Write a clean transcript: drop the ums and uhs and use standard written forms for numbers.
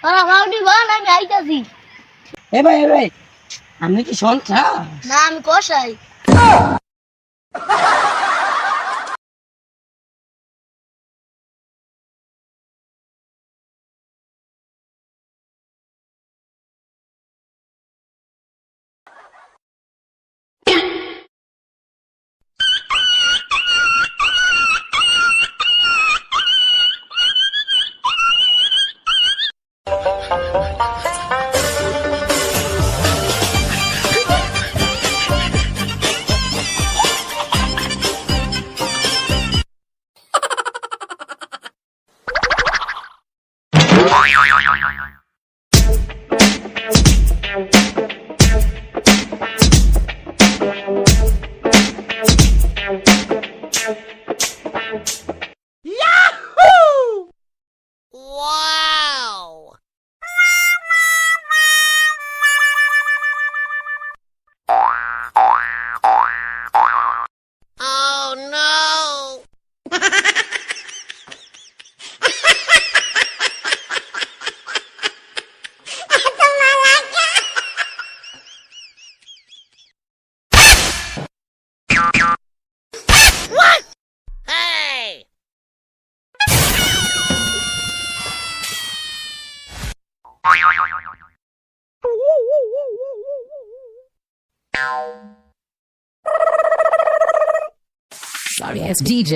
তোরা ভাউডি বল আমি আইতাছি। এ ভাই আমি কি সন্ত্রাস? না আমি কষাই। Wow! Oh no! What? Hey! Sorry ass DJ.